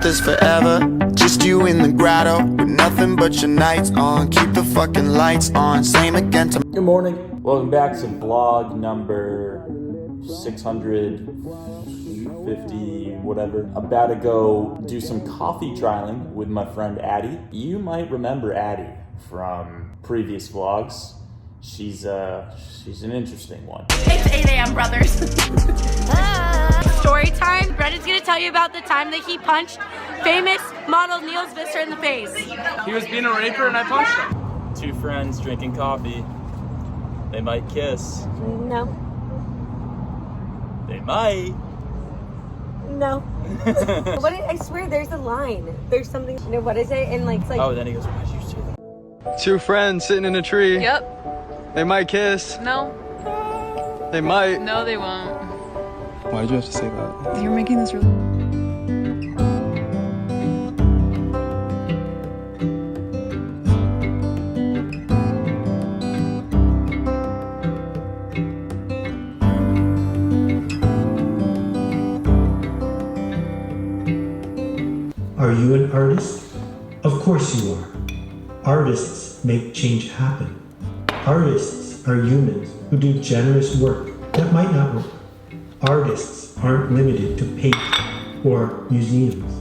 want this forever. Just you in the grotto with nothing but your nights on. Keep the fucking lights on. Same again to Good morning. Welcome back to vlog number 650, whatever. About to go do some coffee trialing with my friend Addie. You might remember Addie from previous vlogs. She's an interesting one. It's 8 a.m. brothers. Story time. Brendan's gonna tell you about the time that he punched famous model Niels Visser in the face. He was being a raper and I punched him. Two friends drinking coffee. They might kiss. No. They might. No. I swear there's a line. There's something, what is it? And it's like. Oh, then he goes, why'd you say that? Two friends sitting in a tree. Yep. They might kiss. No. They might. No, they won't. Why'd you have to say that? You're making this really. Are you an artist? Of course you are. Artists make change happen. Artists are humans who do generous work that might not work. Artists aren't limited to paint or museums.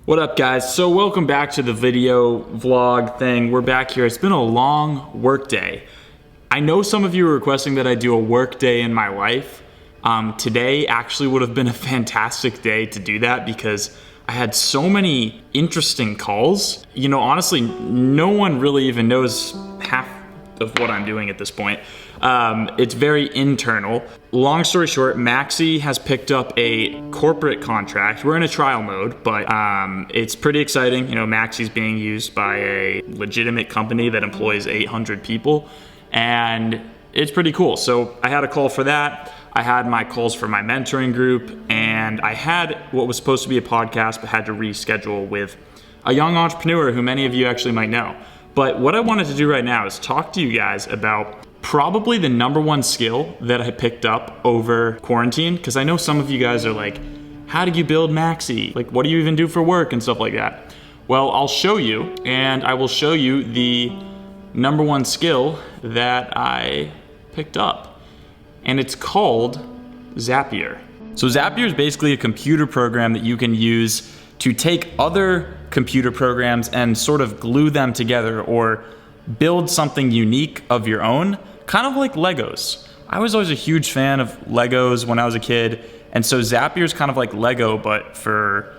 What up, guys? So welcome back to the video vlog thing. We're back here. It's been a long work day. I know some of you are requesting that I do a work day in my life. Today actually would have been a fantastic day to do that because I had so many interesting calls. You know, honestly, no one really even knows half of what I'm doing at this point. It's very internal. Long story short, Maxi has picked up a corporate contract. We're in a trial mode, but it's pretty exciting. You know, Maxi's being used by a legitimate company that employs 800 people, and it's pretty cool. So I had a call for that. I had my calls for my mentoring group, and I had what was supposed to be a podcast, but had to reschedule with a young entrepreneur who many of you actually might know. But what I wanted to do right now is talk to you guys about probably the number one skill that I picked up over quarantine, because I know some of you guys are like, how do you build Maxi? Like, what do you even do for work and stuff like that? Well, I'll show you, and I will show you the number one skill that I picked up. And it's called Zapier. So Zapier is basically a computer program that you can use to take other computer programs and sort of glue them together or build something unique of your own, kind of like Legos. I was always a huge fan of Legos when I was a kid, and so Zapier is kind of like Lego, but for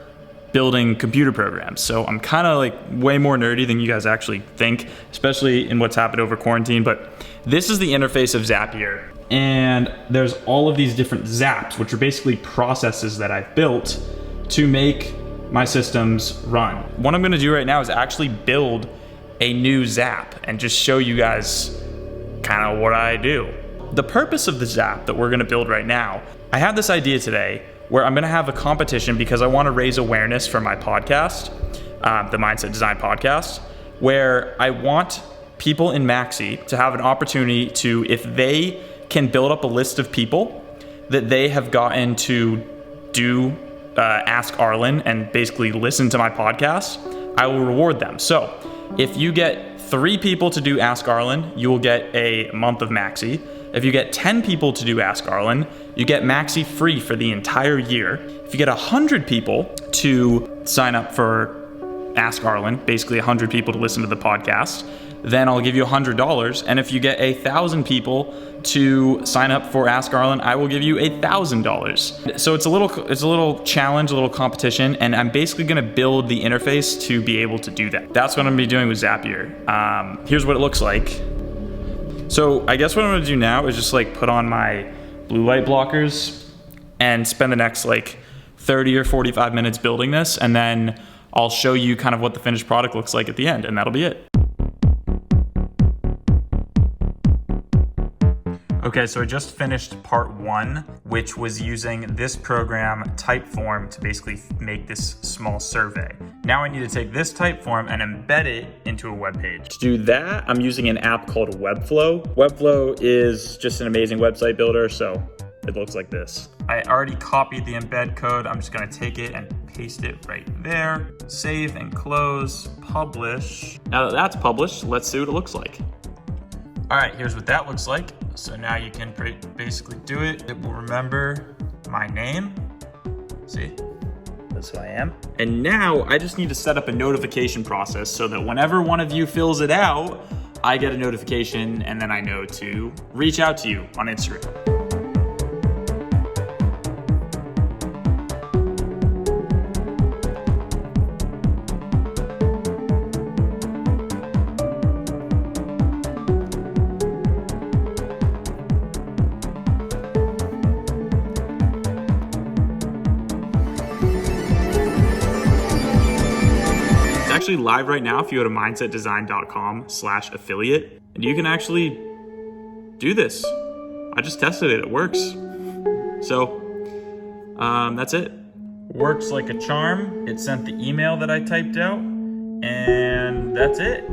building computer programs. So I'm kind of like way more nerdy than you guys actually think, especially in what's happened over quarantine, but this is the interface of Zapier. And there's all of these different zaps, which are basically processes that I've built to make my systems run. What I'm gonna do right now is actually build a new zap and just show you guys kind of what I do. The purpose of the zap that we're gonna build right now, I had this idea today where I'm gonna have a competition because I wanna raise awareness for my podcast, the Mindset Design Podcast, where I want people in Maxi to have an opportunity to, if they can build up a list of people that they have gotten to do Ask Arlin and basically listen to my podcast, I will reward them. So if you get 3 people to do Ask Arlin, you will get a month of Maxi. If you get 10 people to do Ask Arlin, you get Maxi free for the entire year. If you get 100 people to sign up for Ask Arlin, basically 100 people to listen to the podcast, then I'll give you $100. And if you get 1,000 people to sign up for Ask Arlin, I will give you $1,000. So it's a little challenge, a little competition, and I'm basically gonna build the interface to be able to do that. That's what I'm gonna be doing with Zapier. Here's what it looks like. So I guess what I'm gonna do now is just like put on my blue light blockers and spend the next like 30 or 45 minutes building this, and then I'll show you kind of what the finished product looks like at the end, and that'll be it. Okay, so I just finished part 1, which was using this program, Typeform, to basically make this small survey. Now I need to take this Typeform and embed it into a web page. To do that, I'm using an app called Webflow. Webflow is just an amazing website builder, so it looks like this. I already copied the embed code. I'm just gonna take it and paste it right there. Save and close, publish. Now that that's published, let's see what it looks like. All right, here's what that looks like. So now you can basically do it. It will remember my name. See, that's who I am. And now I just need to set up a notification process so that whenever one of you fills it out, I get a notification and then I know to reach out to you on Instagram. Actually live right now if you go to mindsetdesign.com/affiliate, and you can actually do this. I just tested it, it works. So that's it. Works like a charm. It sent the email that I typed out, and that's it.